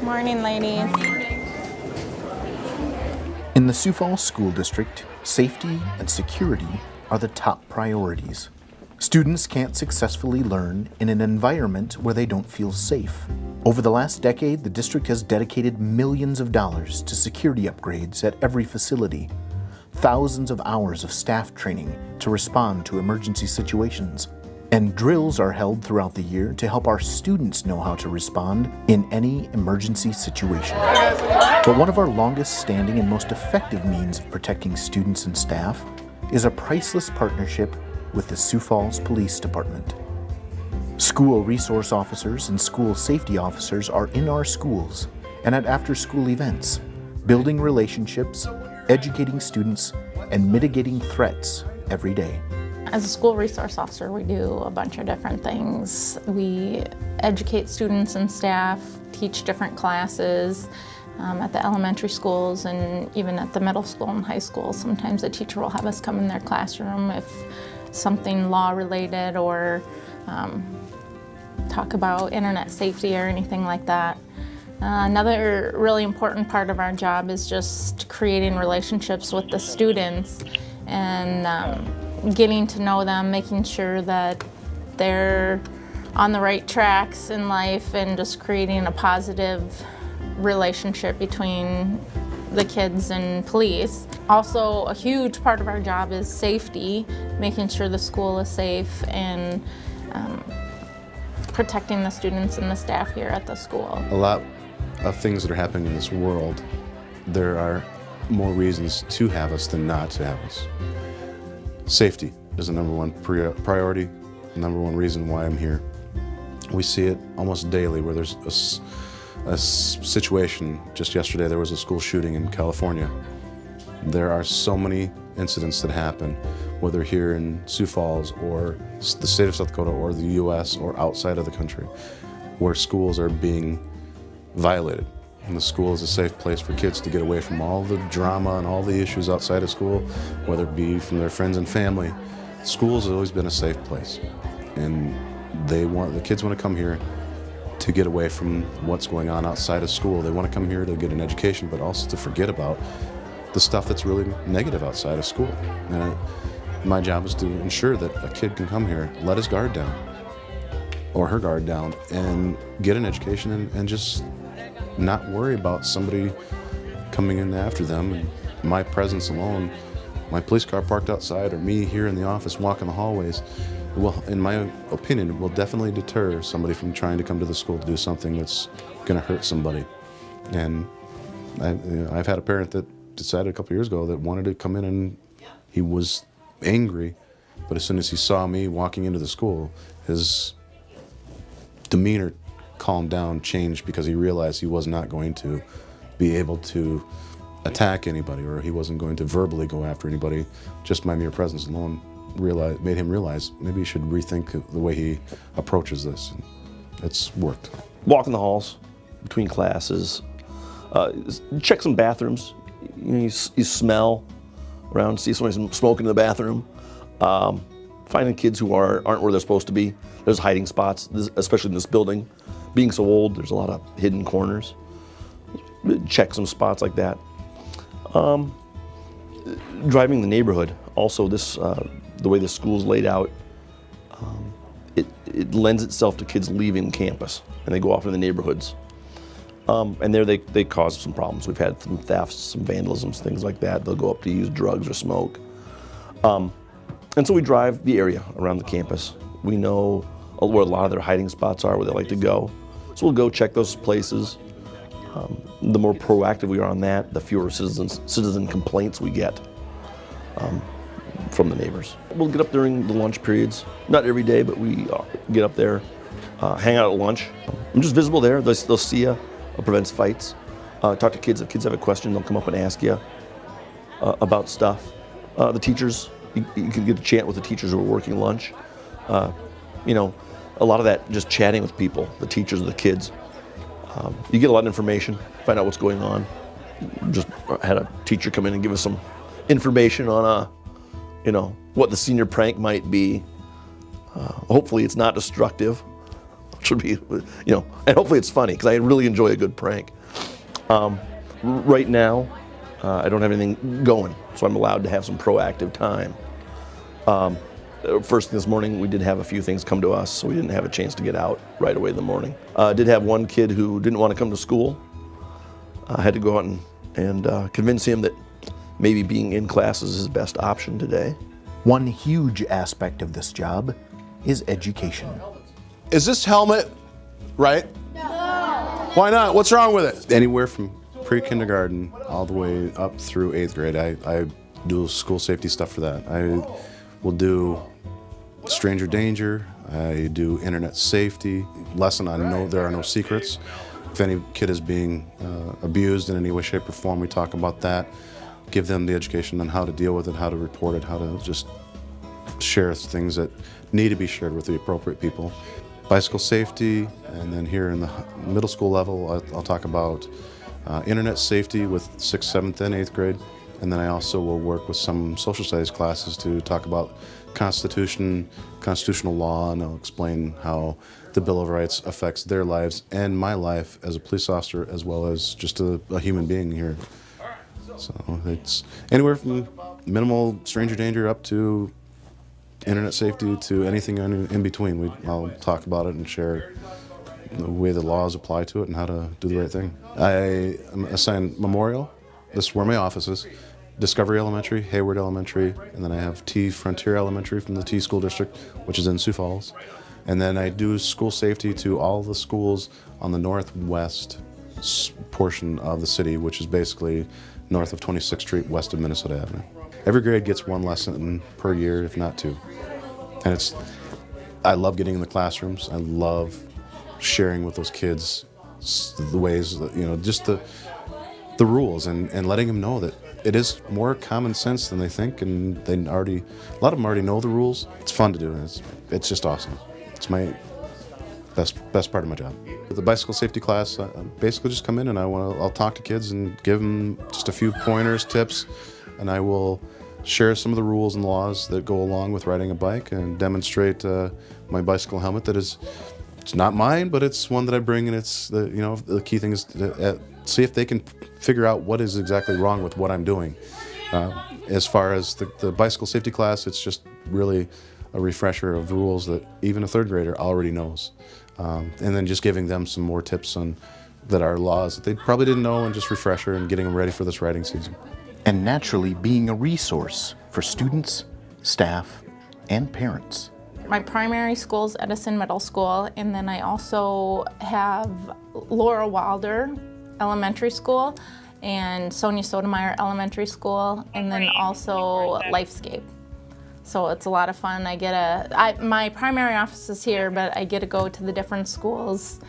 Morning, ladies. In the Sioux Falls School District, safety and security are the top priorities. Students can't successfully learn in an environment where they don't feel safe. Over the last decade, the district has dedicated millions of dollars to security upgrades at every facility, thousands of hours of staff training to respond to emergency situations, and drills are held throughout the year to help our students know how to respond in any emergency situation. But one of our longest standing and most effective means of protecting students and staff is a priceless partnership with the Sioux Falls Police Department. School resource officers and school safety officers are in our schools and at after-school events, building relationships, educating students, and mitigating threats every day. As a school resource officer, we do a bunch of different things. We educate students and staff, teach different classes at the elementary schools and even at the middle school and high school. Sometimes a teacher will have us come in their classroom if something law-related or talk about internet safety or anything like that. Another really important part of our job is just creating relationships with the students and getting to know them, making sure that they're on the right tracks in life and just creating a positive relationship between the kids and police. Also, a huge part of our job is safety, making sure the school is safe and protecting the students and the staff here at the school. A lot of things that are happening in this world, there are more reasons to have us than not to have us. Safety is the number one priority, the number one reason why I'm here. We see it almost daily where there's a situation. Just yesterday there was a school shooting in California. There are so many incidents that happen, whether here in Sioux Falls or the state of South Dakota or the US or outside of the country, where schools are being violated. And the school is a safe place for kids to get away from all the drama and all the issues outside of school, whether it be from their friends and family. Schools has always been a safe place. And the kids want to come here to get away from what's going on outside of school. They want to come here to get an education, but also to forget about the stuff that's really negative outside of school. And my job is to ensure that a kid can come here, let his guard down, or her guard down, and get an education and just not worry about somebody coming in after them. And my presence alone, my police car parked outside or me here in the office walking the hallways, well, in my opinion, will definitely deter somebody from trying to come to the school to do something that's going to hurt somebody. And I've had a parent that decided a couple years ago that wanted to come in, and he was angry, but as soon as he saw me walking into the school, his demeanor calmed down, changed, because he realized he was not going to be able to attack anybody, or he wasn't going to verbally go after anybody. Just my mere presence alone made him realize maybe he should rethink the way he approaches this. And it's worked. Walk in the halls between classes, check some bathrooms. You know, you smell around, see somebody smoking in the bathroom. Finding kids who aren't where they're supposed to be. There's hiding spots, especially in this building. Being so old, there's a lot of hidden corners. Check some spots like that. Driving the neighborhood, also the way the school's laid out, it lends itself to kids leaving campus, and they go off in the neighborhoods. And there they cause some problems. We've had some thefts, some vandalisms, things like that. They'll go up to use drugs or smoke. And so we drive the area around the campus. We know where a lot of their hiding spots are, where they like to go. So we'll go check those places. The more proactive we are on that, the fewer citizen complaints we get from the neighbors. We'll get up during the lunch periods. Not every day, but we get up there, hang out at lunch. I'm just visible there. They'll see you. It prevents fights. Talk to kids. If kids have a question, they'll come up and ask you about stuff. The teachers, you can get to chat with the teachers who are working lunch. You know, a lot of that just chatting with people, the teachers, the kids. You get a lot of information, find out what's going on. Just had a teacher come in and give us some information on, you know, what the senior prank might be. Hopefully it's not destructive. It should be, you know, and hopefully it's funny, because I really enjoy a good prank. Right now, I don't have anything going, so I'm allowed to have some proactive time. First thing this morning, we did have a few things come to us, so we didn't have a chance to get out right away in the morning. Did have one kid who didn't want to come to school. I had to go out and convince him that maybe being in class is his best option today. One huge aspect of this job is education. Is this helmet right? No. Why not? What's wrong with it? Anywhere from pre-kindergarten all the way up through 8th grade, I do school safety stuff for that. I will do stranger danger, I do internet safety, lesson on no, there are no secrets. If any kid is being abused in any way, shape, or form, we talk about that. Give them the education on how to deal with it, how to report it, how to just share things that need to be shared with the appropriate people. Bicycle safety, and then here in the middle school level, I'll talk about internet safety with 6th, 7th, and 8th grade. And then I also will work with some social studies classes to talk about constitutional law, and I'll explain how the Bill of Rights affects their lives and my life as a police officer, as well as just a human being here. So it's anywhere from minimal stranger danger up to internet safety to anything in between. I'll talk about it and share the way the laws apply to it and how to do the right thing. I am assigned Memorial. This is where my office is. Discovery Elementary, Hayward Elementary, and then I have T Frontier Elementary from the T School District, which is in Sioux Falls. And then I do school safety to all the schools on the northwest portion of the city, which is basically north of 26th Street, west of Minnesota Avenue. Every grade gets one lesson per year, if not two. And I love getting in the classrooms. I love sharing with those kids the ways, just the rules and letting them know that it is more common sense than they think, and a lot of them already know the rules. It's fun to do, and it's just awesome. It's my best part of my job. The bicycle safety class, I basically just come in and I'll talk to kids and give them just a few pointers, tips, and I will share some of the rules and laws that go along with riding a bike and demonstrate my bicycle helmet that it's not mine, but it's one that I bring, and it's the key thing is to see if they can figure out what is exactly wrong with what I'm doing. As far as the bicycle safety class, it's just really a refresher of rules that even a 3rd grader already knows. And then just giving them some more tips that are laws that they probably didn't know, and just refresher and getting them ready for this riding season. And naturally being a resource for students, staff, and parents. My primary school is Edison Middle School, and then I also have Laura Wilder Elementary School and Sonia Sotomayor Elementary School, and then also Lifescape. So it's a lot of fun. My primary office is here, but I get to go to the different schools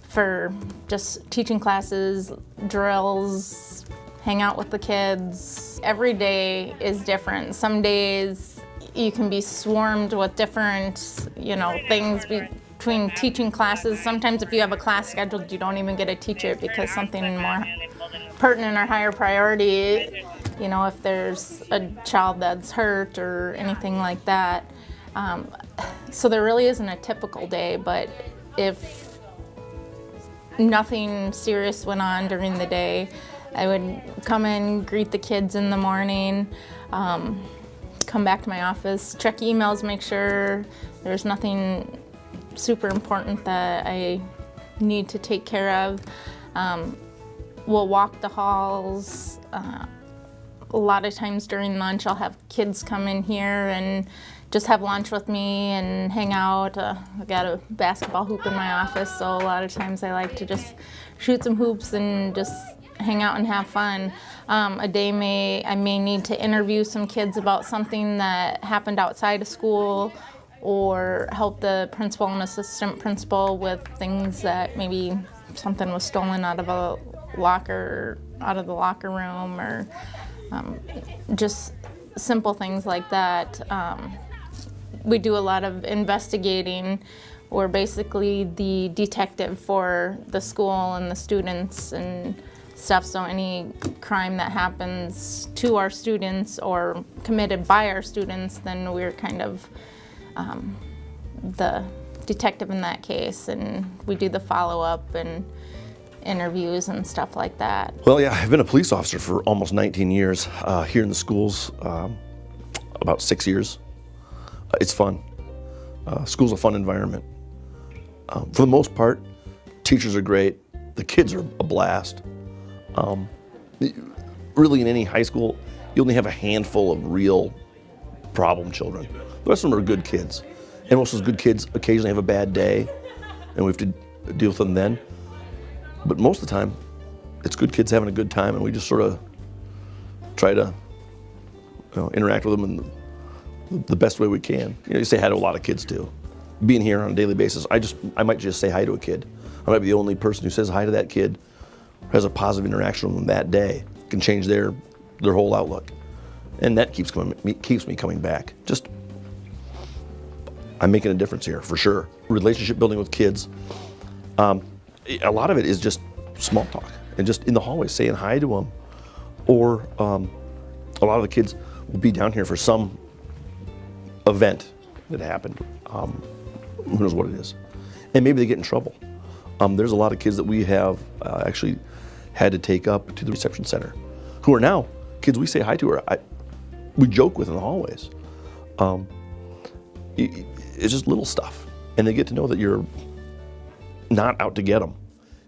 for just teaching classes, drills, hang out with the kids. Every day is different. Some days you can be swarmed with different, things between teaching classes. Sometimes if you have a class scheduled, you don't even get to teach it because something more pertinent or higher priority, if there's a child that's hurt or anything like that. So there really isn't a typical day, but if nothing serious went on during the day, I would come in, greet the kids in the morning, come back to my office, check emails, make sure there's nothing super important that I need to take care of. We'll walk the halls. A lot of times during lunch, I'll have kids come in here and just have lunch with me and hang out. I've got a basketball hoop in my office, so a lot of times I like to just shoot some hoops and just hang out and have fun. A day I may need to interview some kids about something that happened outside of school, or help the principal and assistant principal with things that maybe something was stolen out of the locker room, or just simple things like that. We do a lot of investigating. We're basically the detective for the school and the students and stuff, so any crime that happens to our students or committed by our students, then we're kind of the detective in that case, and we do the follow-up and interviews and stuff like that. Well, yeah, I've been a police officer for almost 19 years, here in the schools, about 6 years. It's fun. School's a fun environment. For the most part, teachers are great. The kids are a blast. Really, in any high school, you only have a handful of real problem children. The rest of them are good kids. And most of those good kids occasionally have a bad day, and we have to deal with them then. But most of the time, it's good kids having a good time, and we just sort of try to interact with them in the best way we can. You say hi to a lot of kids too. Being here on a daily basis, I might just say hi to a kid. I might be the only person who says hi to that kid, has a positive interaction with them that day, can change their whole outlook. And that keeps me coming back. Just, I'm making a difference here, for sure. Relationship building with kids, a lot of it is just small talk and just in the hallways saying hi to them. Or a lot of the kids will be down here for some event that happened. Who knows what it is. And maybe they get in trouble. There's a lot of kids that we have actually had to take up to the reception center, who are now kids we say hi to, or we joke with in the hallways. It's just little stuff. And they get to know that you're not out to get them.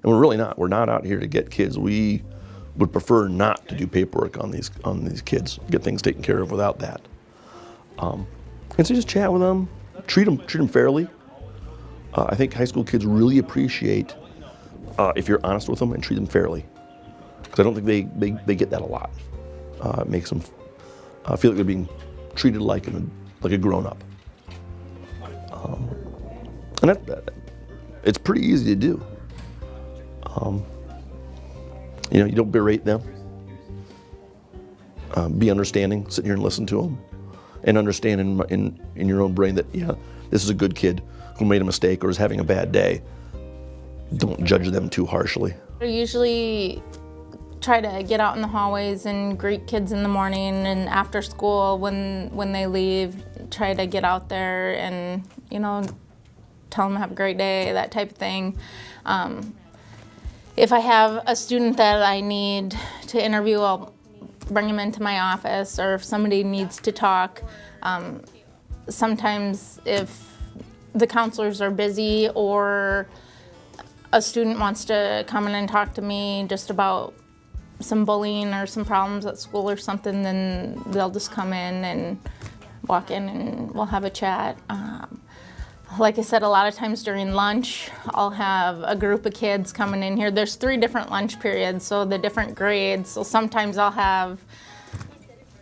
And we're really not. We're not out here to get kids. We would prefer not to do paperwork on these kids, get things taken care of without that. And so just chat with them, treat them fairly. I think high school kids really appreciate if you're honest with them and treat them fairly, because I don't think they get that a lot. It makes them feel like they're being treated like a grown-up. And it's pretty easy to do. You don't berate them. Be understanding, sit here and listen to them, and understand in your own brain that, yeah, this is a good kid who made a mistake or is having a bad day. Don't judge them too harshly. I usually try to get out in the hallways and greet kids in the morning, and after school when they leave, try to get out there and, tell them to have a great day, that type of thing. If I have a student that I need to interview, I'll bring them into my office, or if somebody needs to talk. Sometimes if the counselors are busy or a student wants to come in and talk to me just about some bullying or some problems at school or something, then they'll just come in and walk in and we'll have a chat. Like I said, a lot of times during lunch, I'll have a group of kids coming in here. There's 3 different lunch periods, so the different grades. So sometimes I'll have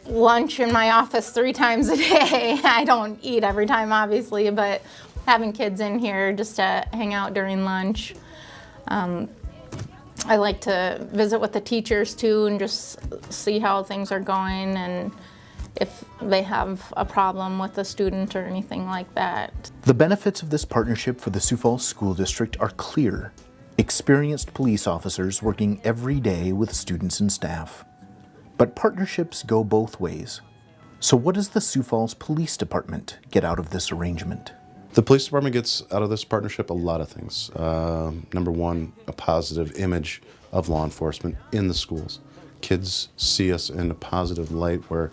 lunch in my office 3 times a day. I don't eat every time, obviously, but having kids in here just to hang out during lunch. I like to visit with the teachers too and just see how things are going and if they have a problem with a student or anything like that. The benefits of this partnership for the Sioux Falls School District are clear. Experienced police officers working every day with students and staff. But partnerships go both ways. So what does the Sioux Falls Police Department get out of this arrangement? The police department gets out of this partnership a lot of things. Number one, a positive image of law enforcement in the schools. Kids see us in a positive light where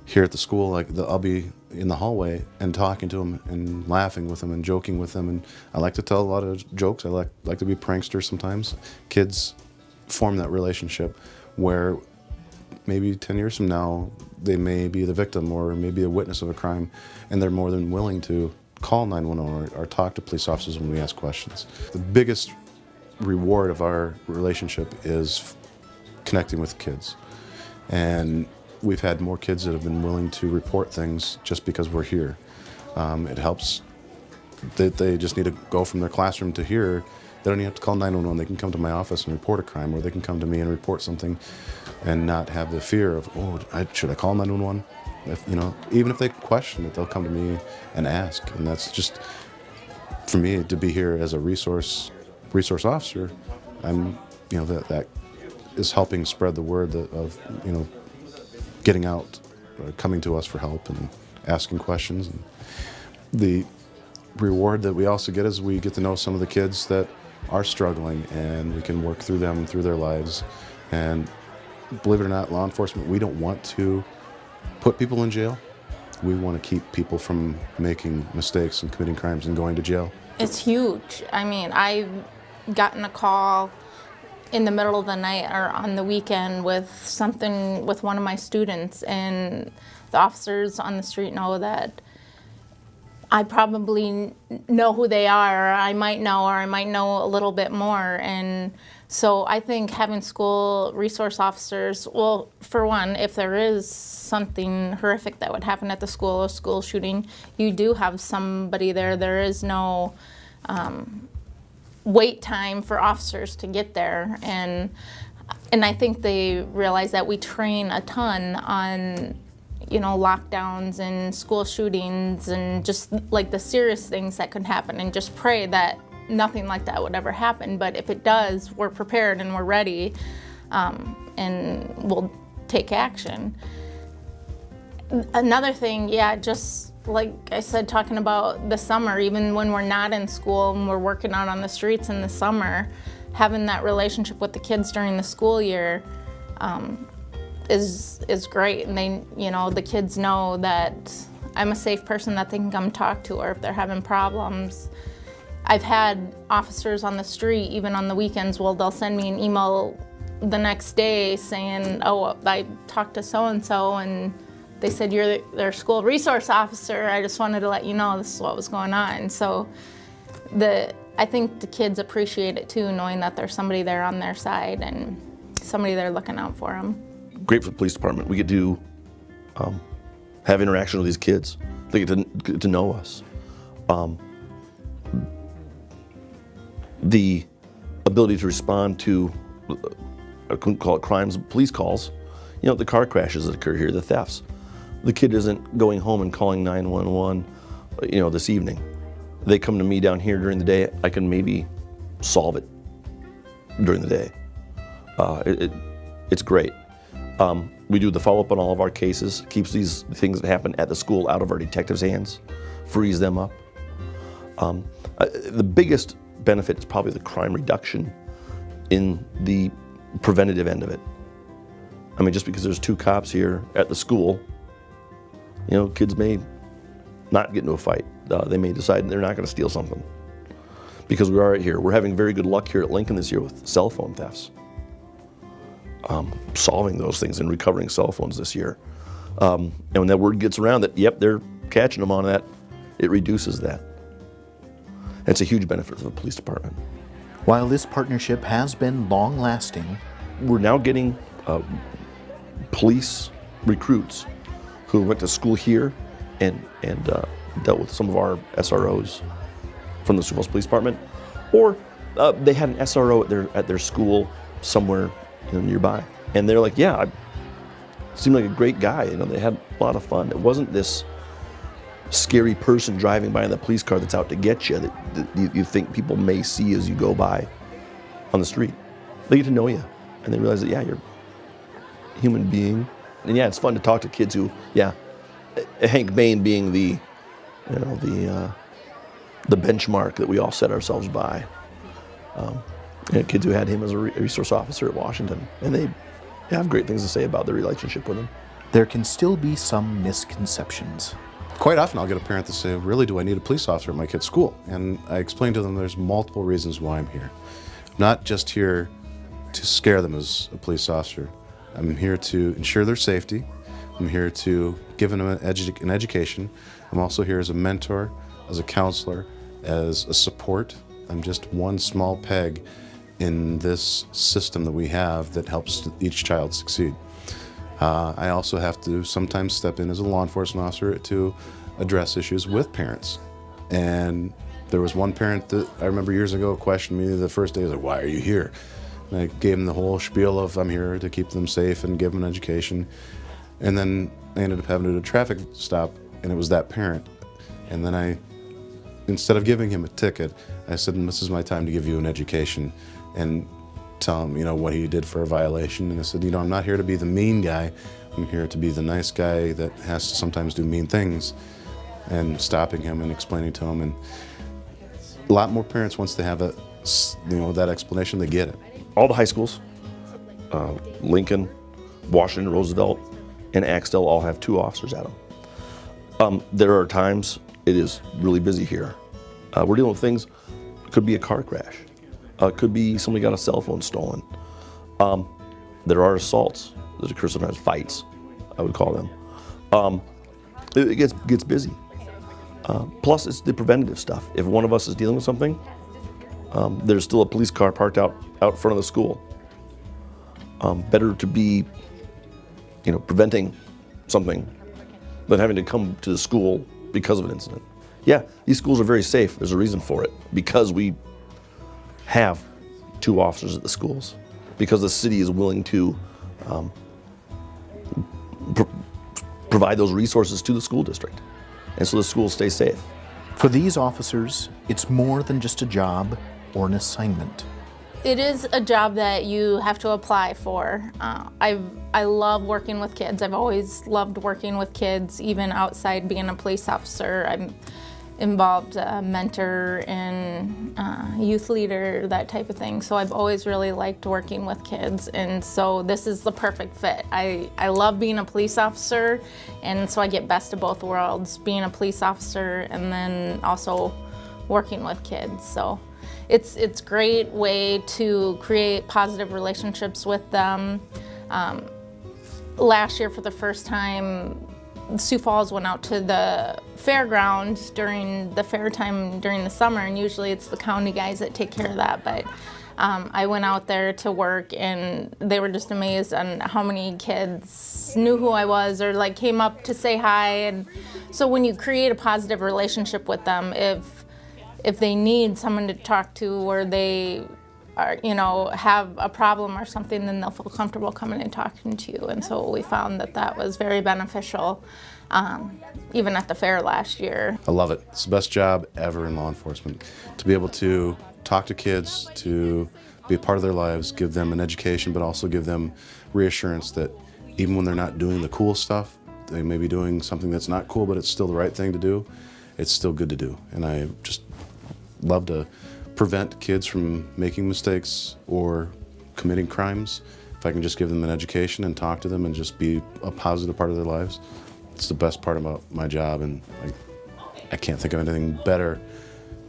here at the school, I'll be in the hallway and talking to them and laughing with them and joking with them. And I like to tell a lot of jokes. I like to be pranksters sometimes. Kids form that relationship where maybe 10 years from now, they may be the victim or maybe a witness of a crime, and they're more than willing to call 911 or talk to police officers when we ask questions. The biggest reward of our relationship is connecting with kids. And we've had more kids that have been willing to report things just because we're here. It helps that they just need to go from their classroom to here. They don't even have to call 911. They can come to my office and report a crime, or they can come to me and report something and not have the fear of, should I call 911? Even if they question it, they'll come to me and ask. And that's just, for me, to be here as a resource officer, that is helping spread the word of getting out, coming to us for help and asking questions. And the reward that we also get is we get to know some of the kids that are struggling, and we can work through them, through their lives. And believe it or not, law enforcement, we don't want to put people in jail. We want to keep people from making mistakes and committing crimes and going to jail. It's huge. I mean, I've gotten a call in the middle of the night or on the weekend with something with one of my students, and the officers on the street know that I probably know who they are, or I might know a little bit more. And so I think having school resource officers, well, for one, if there is something horrific that would happen at the school, a school shooting, you do have somebody there. There is no wait time for officers to get there. And I think they realize that we train a ton on, you know, lockdowns and school shootings and just like the serious things that could happen, and just pray that nothing like that would ever happen. But if it does, we're prepared and we're ready, and we'll take action. Another thing, yeah, just like I said, talking about the summer, even when we're not in school and we're working out on the streets in the summer, having that relationship with the kids during the school year is great. And they, you know, the kids know that I'm a safe person that they can come talk to, or if they're having problems. I've had officers on the street, even on the weekends, well, they'll send me an email the next day saying, oh, I talked to so-and-so and they said you're their school resource officer. I just wanted to let you know this is what was going on. So I think the kids appreciate it too, knowing that there's somebody there on their side and somebody there looking out for them. Great for the police department. We get to have interaction with these kids. They get to know us. The ability to respond to, I couldn't call it crimes, police calls. You know, the car crashes that occur here, the thefts. The kid isn't going home and calling 911, you know, this evening. They come to me down here during the day. I can maybe solve it during the day. It's great. We do the follow-up on all of our cases, keeps these things that happen at the school out of our detectives' hands, frees them up. The biggest benefit is probably the crime reduction in the preventative end of it. I mean, just because there's 2 cops here at the school, you know, kids may not get into a fight. They may decide they're not going to steal something. Because we are here. We're having very good luck here at Lincoln this year with cell phone thefts. Solving those things and recovering cell phones this year. And when that word gets around that, yep, they're catching them on that, it reduces that. And it's a huge benefit for the police department. While this partnership has been long-lasting, we're now getting police recruits who went to school here and dealt with some of our SROs from the Sioux Falls Police Department, or they had an SRO at their school somewhere, you know, nearby, and they're like, yeah, I seemed like a great guy. You know, they had a lot of fun. It wasn't this scary person driving by in the police car that's out to get you that you think people may see as you go by on the street. They get to know you, and they realize that, yeah, you're a human being. And yeah, it's fun to talk to kids who, yeah, Hank Bain being the, you know, the benchmark that we all set ourselves by. Kids who had him as a resource officer at Washington, and they have great things to say about their relationship with him. there can still be some misconceptions. Quite often I'll get a parent to say, really, do I need a police officer at my kid's school? And I explain to them there's multiple reasons why I'm here. I'm not just here to scare them as a police officer. I'm here to ensure their safety. I'm here to give them an education. I'm also here as a mentor, as a counselor, as a support. I'm just one small peg in this system that we have that helps each child succeed. I also have to sometimes step in as a law enforcement officer to address issues with parents. And there was one parent that I remember years ago questioned me the first day. He was like, why are you here? And I gave him the whole spiel of I'm here to keep them safe and give them an education. And then I ended up having to do a traffic stop, and it was that parent. And then instead of giving him a ticket, I said, this is my time to give you an education and tell him, what he did for a violation. And I said, I'm not here to be the mean guy. I'm here to be the nice guy that has to sometimes do mean things, and stopping him and explaining to him. And a lot more parents, once they have that explanation, they get it. All the high schools, Lincoln, Washington, Roosevelt, and Axtell all have 2 officers at them. There are times it is really busy here. We're dealing with things, it could be a car crash. It could be somebody got a cell phone stolen. There are assaults that occur sometimes, fights, I would call them. It gets busy. Plus, it's the preventative stuff. If one of us is dealing with something, there's still a police car parked out front of the school. Better to be, preventing something than having to come to the school because of an incident. Yeah, these schools are very safe. There's a reason for it. Because we have 2 officers at the schools. Because the city is willing to provide those resources to the school district. And so the schools stay safe. For these officers, it's more than just a job or an assignment. It is a job that you have to apply for. I love working with kids. I've always loved working with kids, even outside being a police officer. I'm involved mentor and youth leader, that type of thing. So I've always really liked working with kids, and so this is the perfect fit. I love being a police officer, and so I get best of both worlds, being a police officer and then also working with kids. So it's a great way to create positive relationships with them. Last year, for the first time, Sioux Falls went out to the fairgrounds during the fair time during the summer, and usually it's the county guys that take care of that, but I went out there to work, and they were just amazed on how many kids knew who I was or came up to say hi. And so when you create a positive relationship with them, if they need someone to talk to or they are, have a problem or something, then they'll feel comfortable coming and talking to you. And so we found that was very beneficial, even at the fair last year. I love it. It's the best job ever in law enforcement. To be able to talk to kids, to be a part of their lives, give them an education, but also give them reassurance that even when they're not doing the cool stuff, they may be doing something that's not cool, but it's still the right thing to do. It's still good to do. And I just love to prevent kids from making mistakes or committing crimes. If I can just give them an education and talk to them and just be a positive part of their lives, it's the best part about my job. And I can't think of anything better,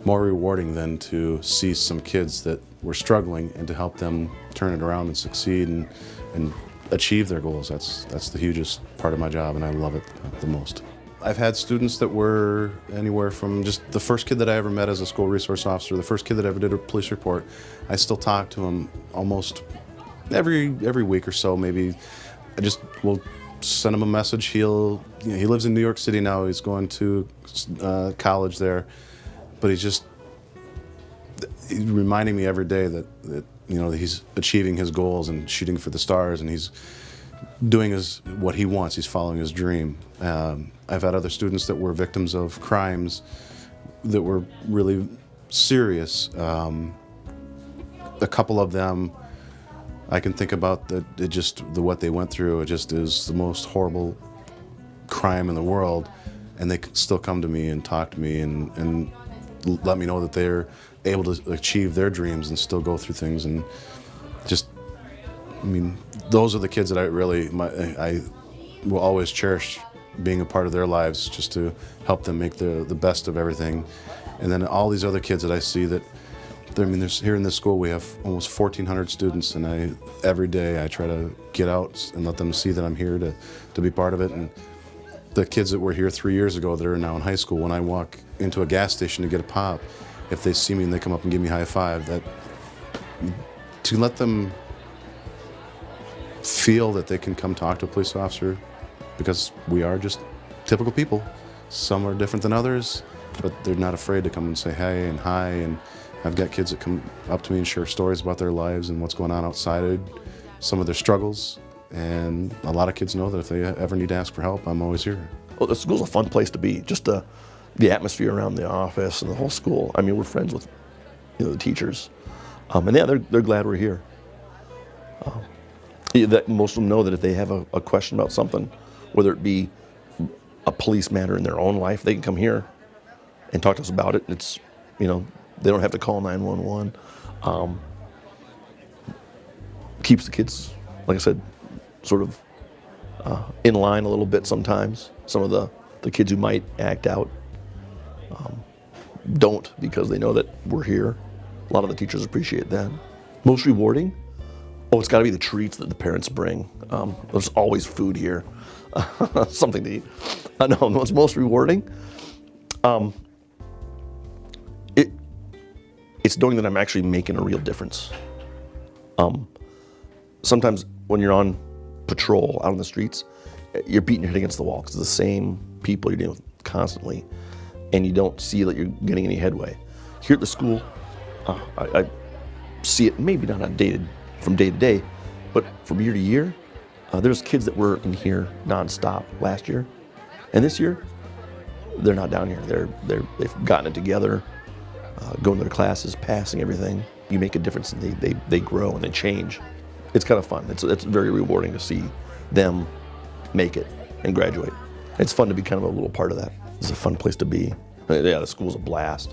more rewarding than to see some kids that were struggling and to help them turn it around and succeed and achieve their goals. That's the hugest part of my job, and I love it the most. I've had students that were anywhere from just the first kid that I ever met as a school resource officer, the first kid that ever did a police report. I still talk to him almost every week or so. Maybe I just will send him a message. He lives in New York City now. He's going to college there, but he's reminding me every day that he's achieving his goals and shooting for the stars, and he's doing what he wants. He's following his dream. I've had other students that were victims of crimes that were really serious. A couple of them I can think about that what they went through, it just is the most horrible crime in the world, and they still come to me and talk to me and let me know that they're able to achieve their dreams and still go through things. And those are the kids that I will always cherish being a part of their lives, just to help them make the best of everything. And then all these other kids that I see there's here in this school we have almost 1,400 students, and every day I try to get out and let them see that I'm here to be part of it. And the kids that were here 3 years ago that are now in high school, when I walk into a gas station to get a pop, if they see me and they come up and give me a high five, to let them feel that they can come talk to a police officer, because we are just typical people. Some are different than others, but they're not afraid to come and say hey and hi. And I've got kids that come up to me and share stories about their lives and what's going on outside, some of their struggles. And a lot of kids know that if they ever need to ask for help, I'm always here. Well, the school's a fun place to be. Just the atmosphere around the office and the whole school. We're friends with the teachers. And yeah, they're glad we're here. That most of them know that if they have a question about something, whether it be a police matter in their own life, they can come here and talk to us about it. It's, They don't have to call 911. Keeps the kids, like I said, sort of in line a little bit sometimes. Some of the kids who might act out don't, because they know that we're here. A lot of the teachers appreciate that. Most rewarding? Oh, it's got to be the treats that the parents bring. There's always food here, something to eat. No, what's most rewarding? It's knowing that I'm actually making a real difference. Sometimes when you're on patrol out on the streets, you're beating your head against the wall because it's the same people you're dealing with constantly, and you don't see that you're getting any headway. Here at the school, I see it maybe not from day to day, but from year to year. There's kids that were in here nonstop last year, and this year they're not down here. They've gotten it together, going to their classes, passing everything. You make a difference, and they grow and they change. It's kind of fun. It's very rewarding to see them make it and graduate. It's fun to be kind of a little part of that. It's a fun place to be. Yeah, the school's a blast.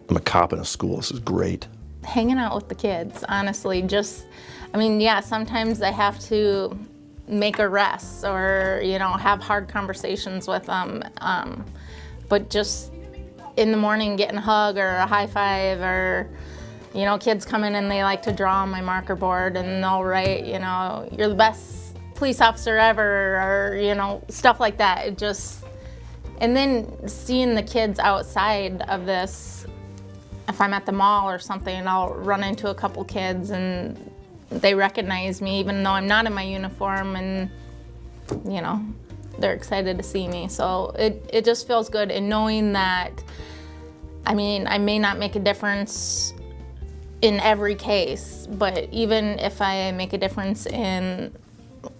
I'm a cop in a school. This is great. Hanging out with the kids, honestly, sometimes I have to make arrests or, have hard conversations with them. But just in the morning, getting a hug or a high five, or, kids come in and they like to draw on my marker board and they'll write, you're the best police officer ever, or, stuff like that. And then seeing the kids outside of this, if I'm at the mall or something, I'll run into a couple kids and they recognize me even though I'm not in my uniform, and they're excited to see me. So it just feels good, and knowing that, I may not make a difference in every case, but even if I make a difference in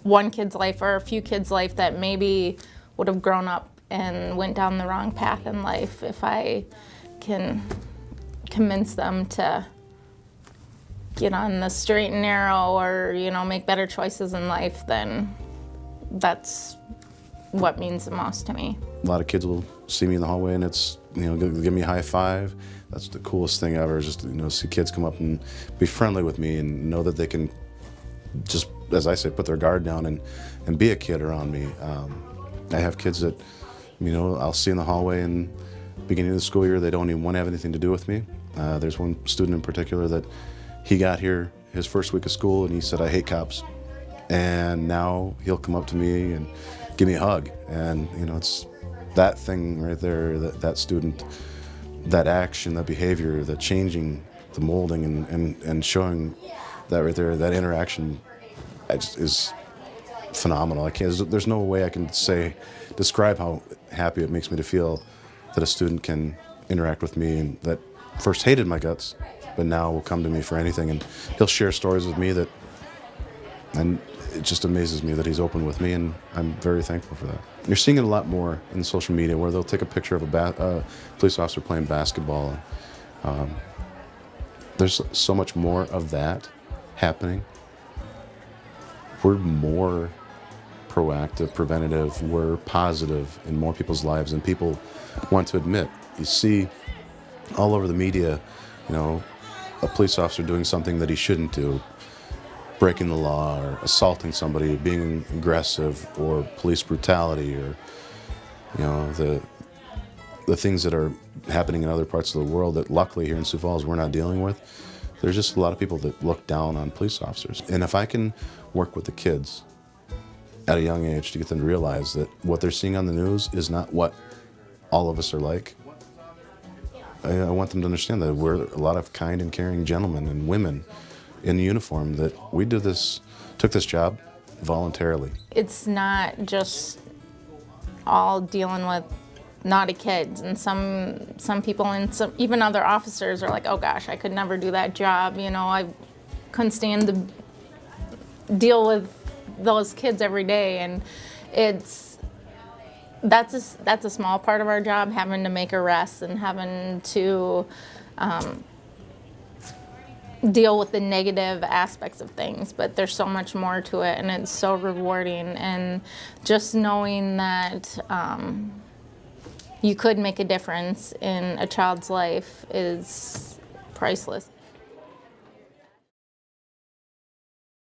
one kid's life or a few kids' life that maybe would have grown up and went down the wrong path in life, if I can convince them to get on the straight and narrow or, make better choices in life, then that's what means the most to me. A lot of kids will see me in the hallway and it's, give me a high five. That's the coolest thing ever, is just, see kids come up and be friendly with me and know that they can just, as I say, put their guard down and be a kid around me. I have kids that, I'll see in the hallway and beginning of the school year, they don't even want to have anything to do with me. There's one student in particular that he got here his first week of school and he said, "I hate cops." And now he'll come up to me and give me a hug. And, it's that thing right there, that student, that action, that behavior, that changing, the molding and showing that right there, that interaction is phenomenal. There's no way I can describe how happy it makes me to feel that a student can interact with me and that first hated my guts, but now will come to me for anything. And he'll share stories with me and it just amazes me that he's open with me, and I'm very thankful for that. You're seeing it a lot more in social media where they'll take a picture of a police officer playing basketball. There's so much more of that happening. We're more proactive, preventative, we're positive in more people's lives than people want to admit. You see all over the media, a police officer doing something that he shouldn't do, breaking the law or assaulting somebody, being aggressive, or police brutality, or the things that are happening in other parts of the world that luckily here in Sioux Falls we're not dealing with. There's just a lot of people that look down on police officers. And if I can work with the kids at a young age to get them to realize that what they're seeing on the news is not what all of us are like, I want them to understand that we're a lot of kind and caring gentlemen and women in uniform, that we took this job voluntarily. It's not just all dealing with naughty kids, and some people and even other officers are like, "Oh gosh, I could never do that job. I couldn't stand to deal with those kids every day." And that's a small part of our job, having to make arrests and having to deal with the negative aspects of things, but there's so much more to it, and it's so rewarding. And just knowing that you could make a difference in a child's life is priceless.